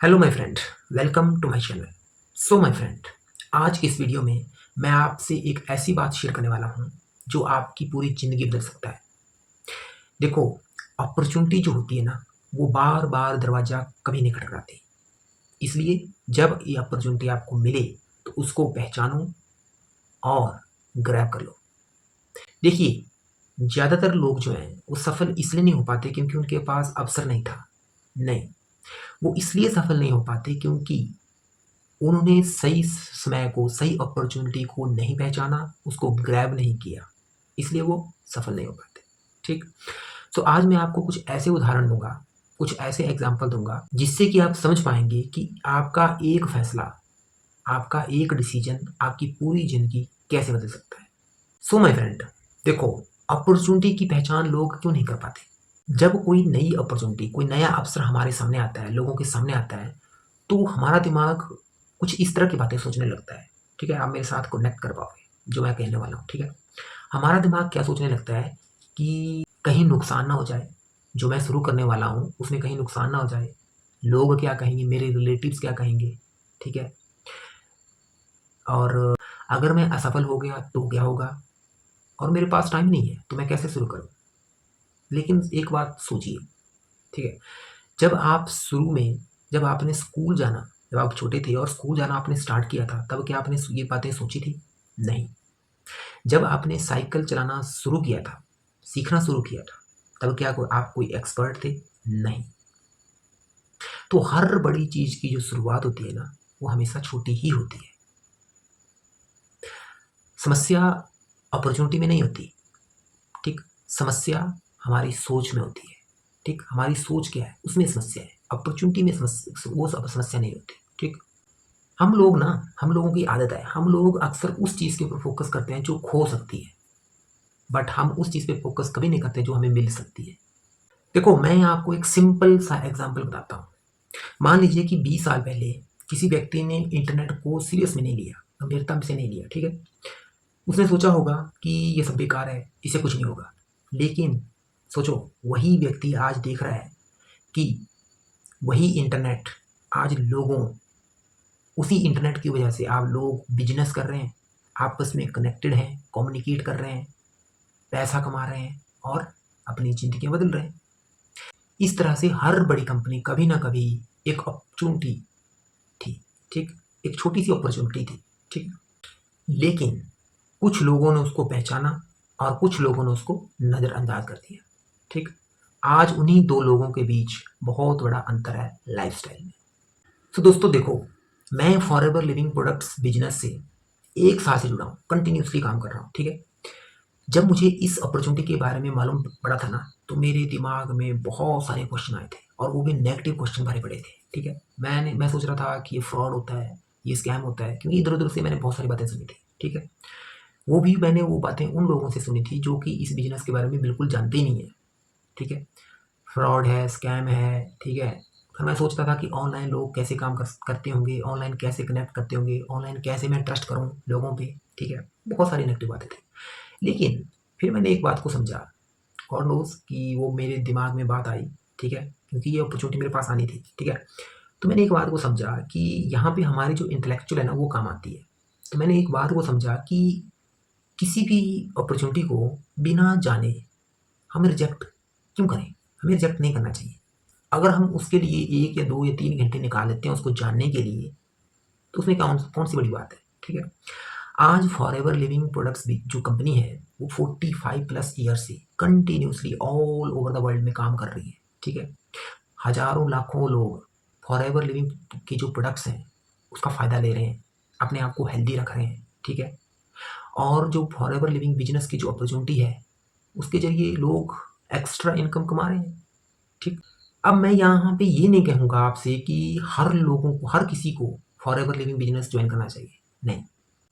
Hello my friend, welcome to my channel. So my friend, आज की इस video में मैं आपसे एक ऐसी बात शेयर करने वाला हूँ जो आपकी पूरी ज़िंदगी बदल सकता है। देखो, अपॉर्चुनिटी जो होती है ना, वो बार-बार दरवाज़ा कभी नहीं खटखटाती। इसलिए जब ये अपॉर्चुनिटी आपको मिले तो उसको पहचानो और ग्रैब कर लो। देखिए, ज़्यादातर लोग जो हैं वो सफल इसलिए नहीं हो पाते क्योंकि उनके पास अवसर नहीं था। नहीं, वो इसलिए सफल नहीं हो पाते क्योंकि उन्होंने सही समय को, सही अपॉर्चुनिटी को नहीं पहचाना, उसको ग्रैब नहीं किया, इसलिए वो सफल नहीं हो पाते। ठीक? तो आज मैं आपको कुछ ऐसे उदाहरण दूँगा, कुछ ऐसे एग्ज़ाम्पल दूँगा, जिससे कि आप समझ पाएँगे कि आपका एक फैसला, आपका एक डिसीज़न आपकी पूरी ज़िंदगी कैसे बदल सकता है। सो माय फ्रेंड, देखो, अपॉर्चुनिटी की पहचान लोग क्यों नहीं कर पाते? जब कोई नई अपॉर्चुनिटी, कोई नया अवसर हमारे सामने आता है, लोगों के सामने आता है, तो हमारा दिमाग कुछ इस तरह की बातें सोचने लगता है। ठीक है? आप मेरे साथ कनेक्ट कर पाओगे, जो मैं कहने वाला हूँ। ठीक है? हमारा दिमाग क्या सोचने लगता है कि कहीं नुकसान ना हो जाए, जो मैं शुरू करने वाला हूँ, उसमें कहीं नुकसान ना हो जाए। लोग क्या कहेंगे, मेरे रिलेटिव्स क्या कहेंगे? ठीक है? और अगर मैं असफल हो गया तो क्या होगा? और मेरे पास टाइम नहीं है, तो मैं कैसे शुरू करूँ? लेकिन एक बात सोचिए, ठीक है? जब आप शुरू में, जब आपने स्कूल जाना, जब आप छोटे थे और स्कूल जाना आपने स्टार्ट किया था, तब क्या आपने ये बातें सोची थी? नहीं। जब आपने साइकिल चलाना शुरू किया था, सीखना शुरू किया था, तब क्या आप कोई एक्सपर्ट थे? नहीं। तो हर बड़ी चीज़ की जो शुरुआत होती है ना, वो हमेशा छोटी ही होती है। समस्या अपॉर्चुनिटी में नहीं होती, ठीक? समस्या हमारी सोच में होती है, ठीक? हमारी सोच क्या है, उसमें समस्या है। अपॉर्चुनिटी में वो समस्या नहीं होती, ठीक? हम लोगों की आदत है, हम लोग अक्सर उस चीज़ के ऊपर फ़ोकस करते हैं जो खो सकती है, बट हम उस चीज़ पे फ़ोकस कभी नहीं करते जो हमें मिल सकती है। देखो, मैं आपको एक सिंपल सा एग्ज़ाम्पल बताता हूँ। मान लीजिए कि 20 साल पहले किसी व्यक्ति ने इंटरनेट को सीरियस में नहीं लिया, गंभीरता से नहीं लिया, ठीक है? उसने सोचा होगा कि ये सब बेकार है, इससे कुछ नहीं होगा। लेकिन सोचो, वही व्यक्ति आज देख रहा है कि वही इंटरनेट आज लोगों उसी इंटरनेट की वजह से आप लोग बिजनेस कर रहे हैं, आपस में कनेक्टेड हैं, कम्युनिकेट कर रहे हैं, पैसा कमा रहे हैं और अपनी ज़िंदगियाँ बदल रहे हैं। इस तरह से हर बड़ी कंपनी कभी ना कभी एक अपॉर्चुनिटी थी, ठीक? एक छोटी-सी अपॉर्चुनिटी थी, ठीक? लेकिन कुछ लोगों ने उसको पहचाना और कुछ लोगों ने उसको नज़रअंदाज कर दिया, ठीक? आज उन्हीं 2 लोगों के बीच बहुत बड़ा अंतर है लाइफ़स्टाइल में। तो दोस्तों देखो, मैं फॉरएवर लिविंग प्रोडक्ट्स बिज़नेस से 1 साल से जुड़ा हूँ, कंटिन्यूअसली काम कर रहा हूँ, ठीक है? जब मुझे इस अपॉर्चुनिटी के बारे में मालूम पड़ा था ना, तो मेरे दिमाग में बहुत सारे क्वेश्चन आए थे और वो भी नेगेटिव क्वेश्चन भरे पड़े थे, ठीक है? मैं सोच रहा था कि ये फ्रॉड होता है, ये स्कैम होता है, क्योंकि इधर-उधर से मैंने बहुत सारी बातें सुनी थी, ठीक है? वो भी मैंने वो बातें उन लोगों से सुनी थी जो कि इस बिज़नेस के बारे में बिल्कुल जानते ही नहीं है, ठीक है? फ्रॉड है, स्कैम है, ठीक है? फिर मैं सोचता था कि ऑनलाइन लोग कैसे काम करते होंगे, ऑनलाइन कैसे कनेक्ट करते होंगे, ऑनलाइन कैसे मैं ट्रस्ट करूँ लोगों पे, ठीक है? बहुत सारी नेगेटिव बातें थी। लेकिन फिर मैंने एक बात को समझा, गॉड नोज़ कि वो मेरे दिमाग में बात आई, ठीक है? क्योंकि ये अपॉर्चुनिटी मेरे पास आनी थी, ठीक है? तो मैंने एक बात को समझा कि यहाँ पे हमारी जो इंटेलेक्चुअल है ना, वो काम आती है। तो मैंने एक बात को समझा कि किसी भी अपॉर्चुनिटी को बिना जाने हम रिजेक्ट क्यों करें? हमें रिजेक्ट नहीं करना चाहिए। अगर हम उसके लिए 1 या 2 या 3 घंटे निकाल लेते हैं उसको जानने के लिए, तो उसमें कौन-सी बड़ी बात है, ठीक है? आज फॉरएवर लिविंग प्रोडक्ट्स भी जो कंपनी है, वो 45 प्लस ईयर से continuously all over the world में काम कर रही है, ठीक है? हज़ारों लाखों लोग फॉरएवर लिविंग की जो प्रोडक्ट्स हैं, उसका फ़ायदा ले रहे हैं, अपने आप को हेल्दी रख रहे हैं, ठीक है? और जो फॉरएवर लिविंग बिज़नेस की जो अपॉर्च्युनिटी है, उसके ज़रिए लोग एक्स्ट्रा इनकम कमा रहे हैं, ठीक? अब मैं यहाँ पे ये नहीं कहूँगा आपसे कि हर किसी को फॉरएवर लिविंग बिज़नेस जॉइन करना चाहिए, नहीं।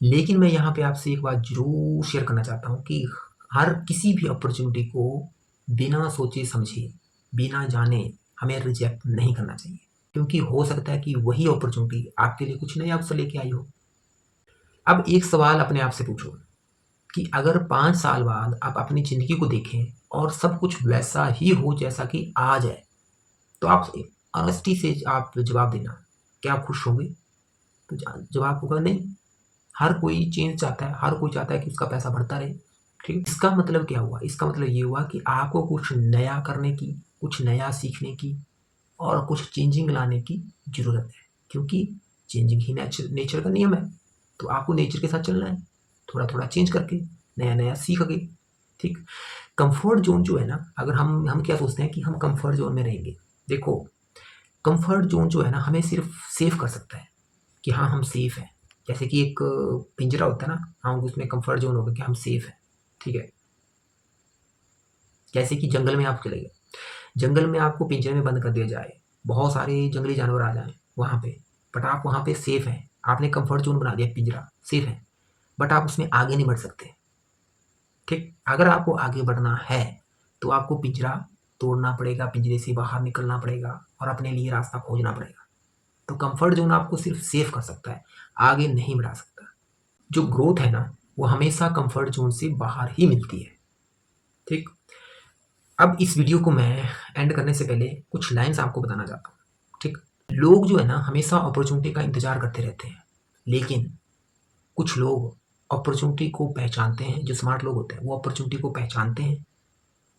लेकिन मैं यहाँ पे आपसे एक बात ज़रूर शेयर करना चाहता हूँ कि हर किसी भी अपॉर्च्युनिटी को बिना सोचे-समझे, बिना जाने हमें रिजेक्ट नहीं करना चाहिए। क्योंकि हो सकता है कि वही अपॉर्च्युनिटी आपके लिए कुछ नया अवसर लेके आई हो। अब एक सवाल अपने आप से पूछो कि अगर 5 साल बाद आप अपनी ज़िंदगी को देखें और सब कुछ वैसा ही हो जैसा कि आज है, तो आप ऑनेस्टी से आप जवाब देना, क्या आप खुश होंगे? तो जवाब होगा नहीं। हर कोई चेंज चाहता है, हर कोई चाहता है कि उसका पैसा बढ़ता रहे। ठीक है, इसका मतलब क्या हुआ? इसका मतलब ये हुआ कि आपको कुछ नया करने की, कुछ नया सीखने की और कुछ चेंजिंग लाने की ज़रूरत है, क्योंकि चेंजिंग ही नेचर का नियम है। तो आपको नेचर के साथ चलना है, थोड़ा थोड़ा चेंज करके, नया नया सीख के। ठीक, कंफर्ट जोन जो है ना, अगर हम क्या सोचते हैं कि हम कंफर्ट जोन में रहेंगे। देखो, कंफर्ट जोन जो है ना, हमें सिर्फ सेफ कर सकता है कि हाँ हम सेफ हैं। जैसे कि एक पिंजरा होता है ना, हाँ उसमें कंफर्ट जोन होगा कि हम सेफ हैं। ठीक है, जैसे कि जंगल में आप चले गए, जंगल में आपको पिंजरे में बंद कर दिया जाए, बहुत सारे जंगली जानवर आ जाएं वहाँ पे, बट आप वहाँ पे सेफ हैं। आपने कंफर्ट जोन बना दिया, पिंजरा सेफ है, बट आप उसमें आगे नहीं बढ़ सकते। ठीक, अगर आपको आगे बढ़ना है तो आपको पिंजरा तोड़ना पड़ेगा, पिंजरे से बाहर निकलना पड़ेगा और अपने लिए रास्ता खोजना पड़ेगा। तो कंफर्ट जोन आपको सिर्फ सेफ कर सकता है, आगे नहीं बढ़ा सकता। जो ग्रोथ है ना, वो हमेशा कंफर्ट जोन से बाहर ही मिलती है। ठीक, अब इस वीडियो को मैं एंड करने से पहले कुछ लाइन्स आपको बताना चाहता हूँ। ठीक, लोग जो है ना हमेशा अपॉर्चुनिटी का इंतजार करते रहते हैं, लेकिन कुछ लोग अपॉर्चुनिटी को पहचानते हैं। जो स्मार्ट लोग होते हैं वो अपॉर्चुनिटी को पहचानते हैं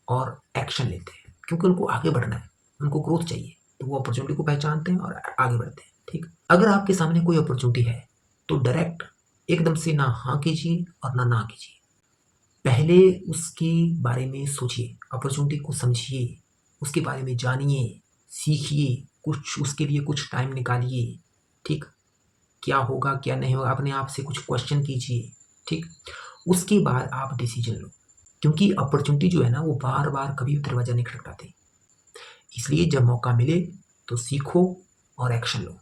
और एक्शन लेते हैं, क्योंकि उनको आगे बढ़ना है, उनको ग्रोथ चाहिए, तो वो अपॉर्चुनिटी को पहचानते हैं और आगे बढ़ते हैं। ठीक, अगर आपके सामने कोई अपॉर्चुनिटी है तो डायरेक्ट एकदम से ना हाँ कीजिए और ना कीजिए। पहले उसके बारे में सोचिए, अपॉर्चुनिटी को समझिए, उसके बारे में जानिए, सीखिए, कुछ उसके लिए कुछ टाइम निकालिए। ठीक, क्या होगा क्या नहीं होगा, अपने आप से कुछ क्वेश्चन कीजिए। ठीक, उसके बाद आप डिसीजन लो, क्योंकि अपॉर्चुनिटी जो है ना वो बार बार कभी दरवाज़ा नहीं खटखटाती। इसलिए जब मौका मिले तो सीखो और एक्शन लो।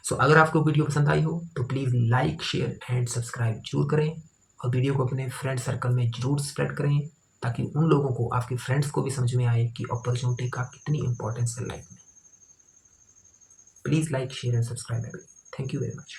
सो अगर आपको वीडियो पसंद आई हो तो please like share and subscribe जरूर करें, और वीडियो को अपने फ्रेंड सर्कल में जरूर स्प्रेड करें, ताकि उन लोगों को, आपके फ्रेंड्स को भी समझ में आए कि अपॉर्चुनिटी का कितनी इंपॉर्टेंस है लाइफ में। Please like share and subscribe everyone. Thank you very much.